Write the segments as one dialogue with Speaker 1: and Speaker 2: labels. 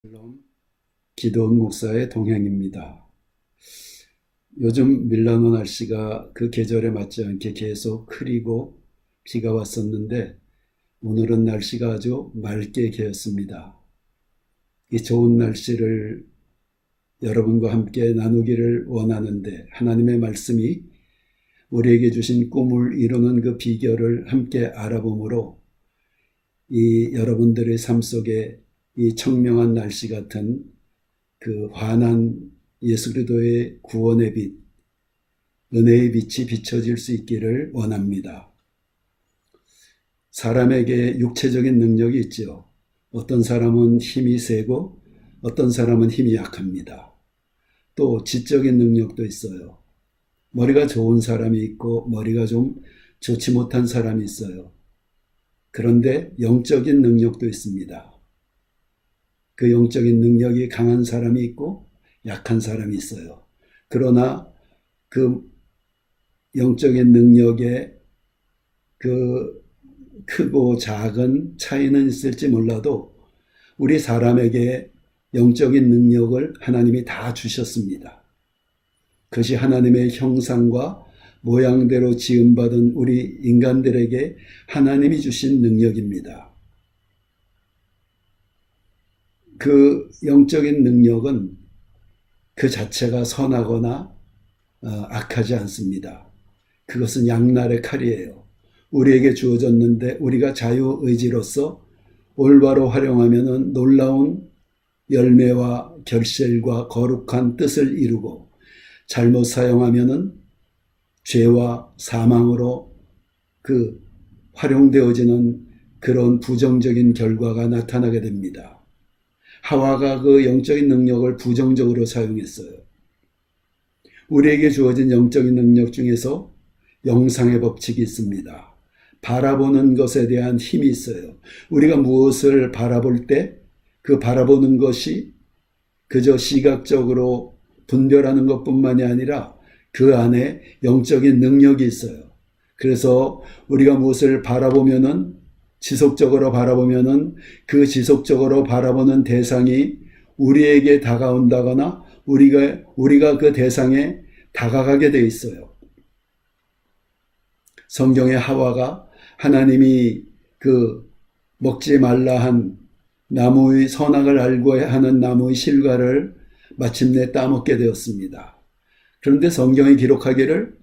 Speaker 1: 샬롬, 기도원 목사의 동행입니다. 요즘 밀라노 날씨가 그 계절에 맞지 않게 계속 흐리고 비가 왔었는데 오늘은 날씨가 아주 맑게 개었습니다. 이 좋은 날씨를 여러분과 함께 나누기를 원하는데 하나님의 말씀이 우리에게 주신 꿈을 이루는 그 비결을 함께 알아보므로 이 여러분들의 삶 속에 이 청명한 날씨 같은 그 환한 예수 그리스도의 구원의 빛, 은혜의 빛이 비춰질 수 있기를 원합니다. 사람에게 육체적인 능력이 있죠. 어떤 사람은 힘이 세고 어떤 사람은 힘이 약합니다. 또 지적인 능력도 있어요. 머리가 좋은 사람이 있고 머리가 좀 좋지 못한 사람이 있어요. 그런데 영적인 능력도 있습니다. 그 영적인 능력이 강한 사람이 있고 약한 사람이 있어요. 그러나 그 영적인 능력에 그 크고 작은 차이는 있을지 몰라도 우리 사람에게 영적인 능력을 하나님이 다 주셨습니다. 그것이 하나님의 형상과 모양대로 지음받은 우리 인간들에게 하나님이 주신 능력입니다. 그 영적인 능력은 그 자체가 선하거나 악하지 않습니다. 그것은 양날의 칼이에요. 우리에게 주어졌는데 우리가 자유의지로서 올바로 활용하면 놀라운 열매와 결실과 거룩한 뜻을 이루고 잘못 사용하면 죄와 사망으로 그 활용되어지는 그런 부정적인 결과가 나타나게 됩니다. 하와가 그 영적인 능력을 부정적으로 사용했어요. 우리에게 주어진 영적인 능력 중에서 영상의 법칙이 있습니다. 바라보는 것에 대한 힘이 있어요. 우리가 무엇을 바라볼 때 그 바라보는 것이 그저 시각적으로 분별하는 것뿐만이 아니라 그 안에 영적인 능력이 있어요. 그래서 우리가 무엇을 바라보면은 지속적으로 바라보면은 그 지속적으로 바라보는 대상이 우리에게 다가온다거나 우리가 그 대상에 다가가게 되어 있어요. 성경의 하와가 하나님이 그 먹지 말라 한 나무의 선악을 알고 하는 나무의 실과를 마침내 따먹게 되었습니다. 그런데 성경이 기록하기를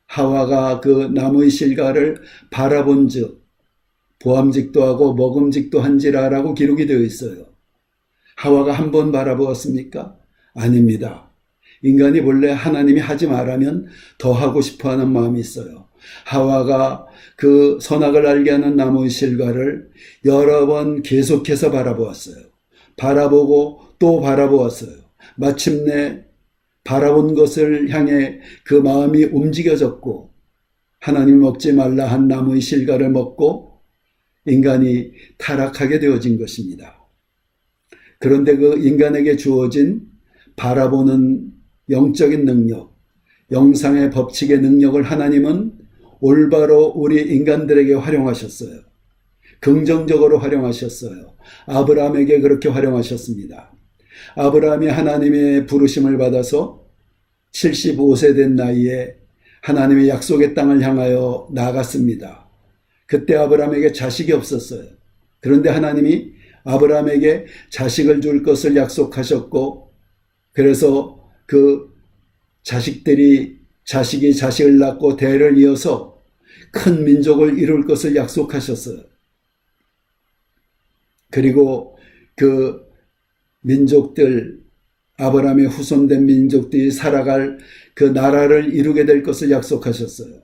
Speaker 1: 하와가 그 나무의 실과를 바라본 즉 보암직도 하고 먹음직도 한지라라고 기록이 되어 있어요. 하와가 한 번 바라보았습니까? 아닙니다. 인간이 원래 하나님이 하지 말라면 더 하고 싶어하는 마음이 있어요. 하와가 그 선악을 알게 하는 나무의 실과를 여러 번 계속해서 바라보았어요. 바라보고 또 바라보았어요. 마침내 바라본 것을 향해 그 마음이 움직여졌고 하나님 먹지 말라 한 나무의 실과를 먹고 인간이 타락하게 되어진 것입니다. 그런데 그 인간에게 주어진 바라보는 영적인 능력, 영상의 법칙의 능력을 하나님은 올바로 우리 인간들에게 활용하셨어요. 긍정적으로 활용하셨어요. 아브라함에게 그렇게 활용하셨습니다. 아브라함이 하나님의 부르심을 받아서 75세 된 나이에 하나님의 약속의 땅을 향하여 나아갔습니다. 그때 아브라함에게 자식이 없었어요. 그런데 하나님이 아브라함에게 자식을 줄 것을 약속하셨고 그래서 그 자식이 자식을 낳고 대를 이어서 큰 민족을 이룰 것을 약속하셨어요. 그리고 그 민족들, 아브라함의 후손된 민족들이 살아갈 그 나라를 이루게 될 것을 약속하셨어요.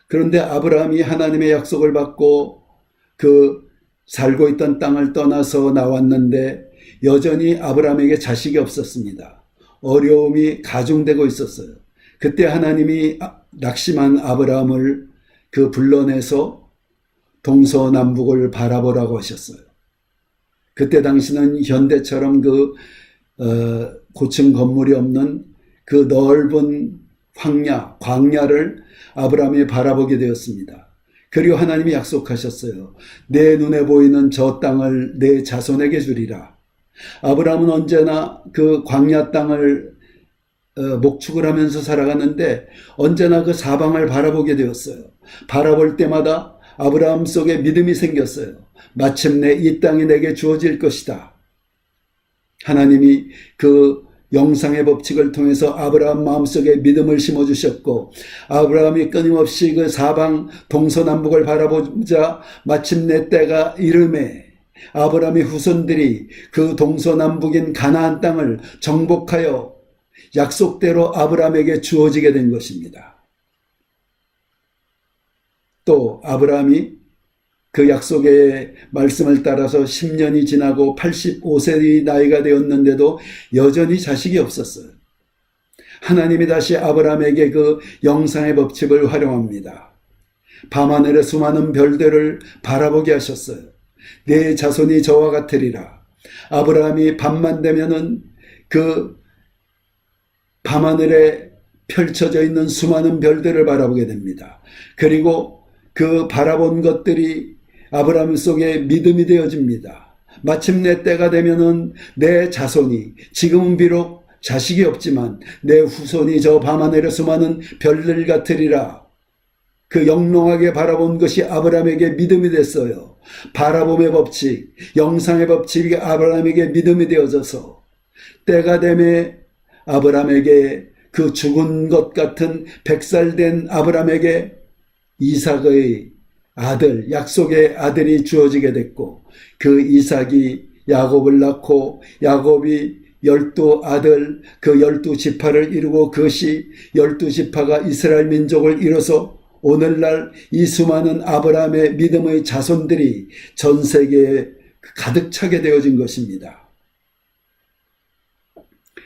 Speaker 1: 그런데 아브라함이 하나님의 약속을 받고 그 살고 있던 땅을 떠나서 나왔는데 여전히 아브라함에게 자식이 없었습니다. 어려움이 가중되고 있었어요. 그때 하나님이 낙심한 아브라함을 그 불러내서 동서남북을 바라보라고 하셨어요. 그때 당시는 현대처럼 고층 건물이 없는 그 넓은 광야를 아브라함이 바라보게 되었습니다. 그리고 하나님이 약속하셨어요. 내 눈에 보이는 저 땅을 내 자손에게 주리라. 아브라함은 언제나 그 광야 땅을 목축을 하면서 살아갔는데 언제나 그 사방을 바라보게 되었어요. 바라볼 때마다 아브라함 속에 믿음이 생겼어요. 마침내 이 땅이 내게 주어질 것이다. 하나님이 그 영상의 법칙을 통해서 아브라함 마음속에 믿음을 심어주셨고, 아브라함이 끊임없이 그 사방 동서남북을 바라보자 마침내 때가 이름에 아브라함의 후손들이 그 동서남북인 가나안 땅을 정복하여 약속대로 아브라함에게 주어지게 된 것입니다. 또 아브라함이 그 약속의 말씀을 따라서 10년이 지나고 85세의 나이가 되었는데도 여전히 자식이 없었어요. 하나님이 다시 아브라함에게 그 영상의 법칙을 활용합니다. 밤하늘의 수많은 별들을 바라보게 하셨어요. 내 자손이 저와 같으리라. 아브라함이 밤만 되면은 그 밤하늘에 펼쳐져 있는 수많은 별들을 바라보게 됩니다. 그리고 그 바라본 것들이 아브라함 속에 믿음이 되어집니다. 마침내 때가 되면은 내 자손이, 지금은 비록 자식이 없지만 내 후손이 저 밤하늘의 수많은 별들 같으리라. 그 영롱하게 바라본 것이 아브라함에게 믿음이 됐어요. 바라봄의 법칙, 영상의 법칙이 아브라함에게 믿음이 되어져서 때가 되매 아브라함에게 그 죽은 것 같은 100살 된 아브라함에게 이삭의 아들, 약속의 아들이 주어지게 됐고, 그 이삭이 야곱을 낳고 야곱이 12아들, 그 12지파를 이루고 그것이 12지파가 이스라엘 민족을 이뤄서 오늘날 이 수많은 아브라함의 믿음의 자손들이 전 세계에 가득 차게 되어진 것입니다.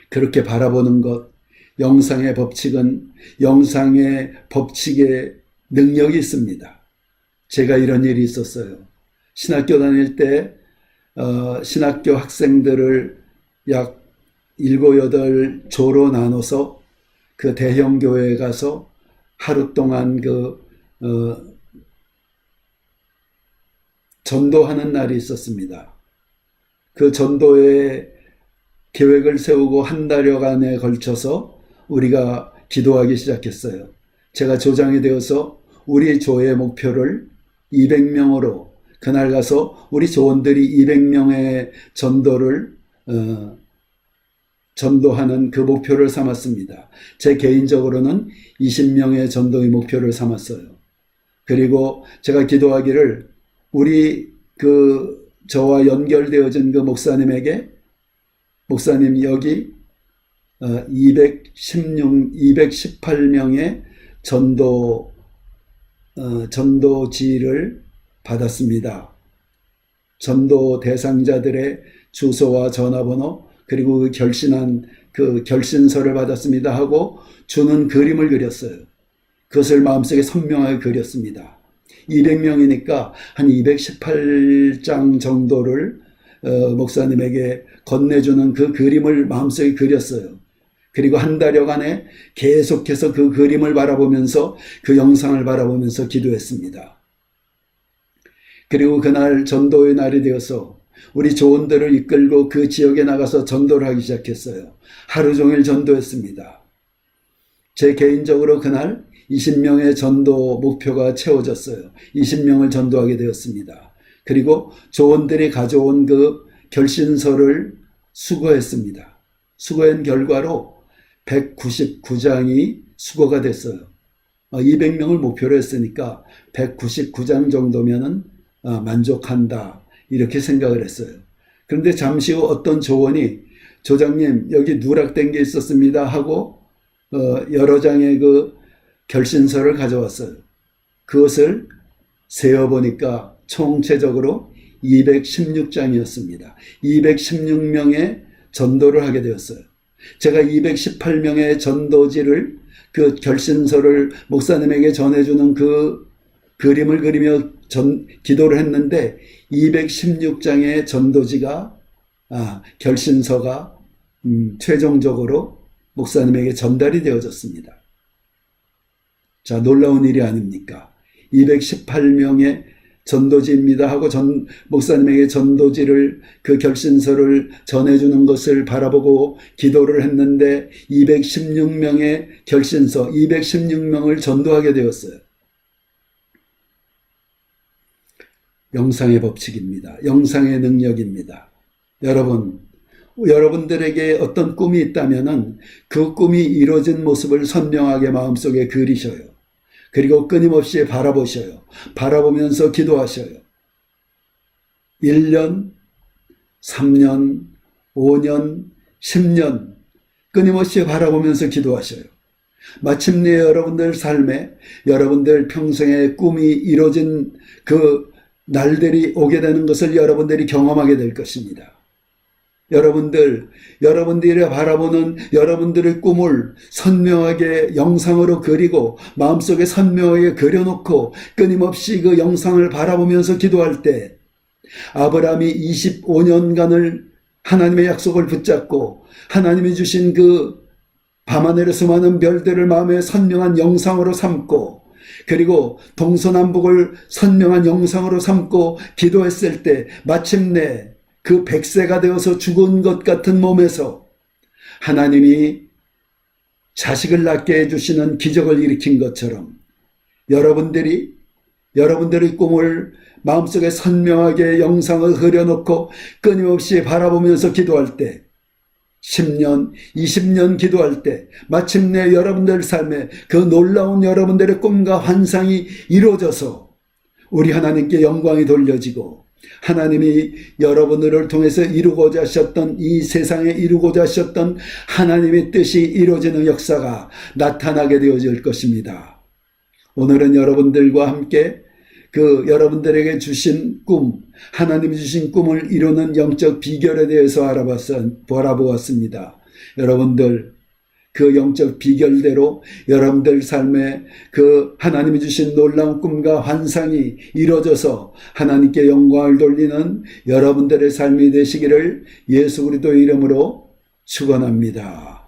Speaker 1: 그렇게 바라보는 것, 영상의 법칙은 영상의 법칙에 능력이 있습니다. 제가 이런 일이 있었어요. 신학교 다닐 때 신학교 학생들을 약 7, 8조로 나눠서 그 대형 교회에 가서 하루 동안 전도하는 날이 있었습니다. 그 전도에 계획을 세우고 한 달여간에 걸쳐서 우리가 기도하기 시작했어요. 제가 조장이 되어서 우리 조의 목표를 200명으로 그날 가서 우리 조원들이 200명의 전도를 전도하는 그 목표를 삼았습니다. 제 개인적으로는 20명의 전도의 목표를 삼았어요. 그리고 제가 기도하기를 우리 저와 연결되어진 그 목사님에게 목사님 여기 218명의 전도지를 받았습니다. 전도 대상자들의 주소와 전화번호 그리고 그 결신한 그 결신서를 받았습니다 하고 주는 그림을 그렸어요. 그것을 마음속에 선명하게 그렸습니다. 200명이니까 한 218장 정도를 목사님에게 건네주는 그 그림을 마음속에 그렸어요. 그리고 한 달여간에 계속해서 그 그림을 바라보면서 그 영상을 바라보면서 기도했습니다. 그리고 그날 전도의 날이 되어서 우리 조원들을 이끌고 그 지역에 나가서 전도를 하기 시작했어요. 하루 종일 전도했습니다. 제 개인적으로 그날 20명의 전도 목표가 채워졌어요. 20명을 전도하게 되었습니다. 그리고 조원들이 가져온 그 결신서를 수거했습니다. 수거한 결과로 199장이 수거가 됐어요. 200명을 목표로 했으니까 199장 정도면은 만족한다 이렇게 생각을 했어요. 그런데 잠시 후 어떤 조원이 조장님 여기 누락된 게 있었습니다 하고 여러 장의 그 결신서를 가져왔어요. 그것을 세어보니까 총체적으로 216장이었습니다. 216명의 전도를 하게 되었어요. 제가 218명의 전도지를 그 결신서를 목사님에게 전해주는 그 그림을 그리며 기도를 했는데 216장의 전도지가 결신서가 최종적으로 목사님에게 전달이 되어졌습니다. 자, 놀라운 일이 아닙니까? 218명의 전도지입니다 하고 목사님에게 전도지를 그 결신서를 전해주는 것을 바라보고 기도를 했는데 216명의 결신서 216명을 전도하게 되었어요. 영상의 법칙입니다. 영상의 능력입니다. 여러분들에게 어떤 꿈이 있다면은 그 꿈이 이루어진 모습을 선명하게 마음속에 그리셔요. 그리고 끊임없이 바라보셔요. 바라보면서 기도하셔요. 1년, 3년, 5년, 10년 끊임없이 바라보면서 기도하셔요. 마침내 여러분들 삶에 여러분들 평생의 꿈이 이루어진 그 날들이 오게 되는 것을 여러분들이 경험하게 될 것입니다. 여러분들이 바라보는 여러분들의 꿈을 선명하게 영상으로 그리고 마음속에 선명하게 그려놓고 끊임없이 그 영상을 바라보면서 기도할 때 아브라함이 25년간을 하나님의 약속을 붙잡고 하나님이 주신 그 밤하늘의 수많은 별들을 마음에 선명한 영상으로 삼고 그리고 동서남북을 선명한 영상으로 삼고 기도했을 때 마침내 그 100세가 되어서 죽은 것 같은 몸에서 하나님이 자식을 낳게 해주시는 기적을 일으킨 것처럼 여러분들의 꿈을 마음속에 선명하게 영상을 그려놓고 끊임없이 바라보면서 기도할 때 10년, 20년 기도할 때 마침내 여러분들 삶에 그 놀라운 여러분들의 꿈과 환상이 이루어져서 우리 하나님께 영광이 돌려지고 하나님이 여러분들을 통해서 이루고자 하셨던 이 세상에 이루고자 하셨던 하나님의 뜻이 이루어지는 역사가 나타나게 되어질 것입니다. 오늘은 여러분들과 함께 그 여러분들에게 주신 꿈, 하나님이 주신 꿈을 이루는 영적 비결에 대해서 바라보았습니다. 여러분들 그 영적 비결대로 여러분들 삶에 그 하나님이 주신 놀라운 꿈과 환상이 이루어져서 하나님께 영광을 돌리는 여러분들의 삶이 되시기를 예수 그리스도 이름으로 축원합니다.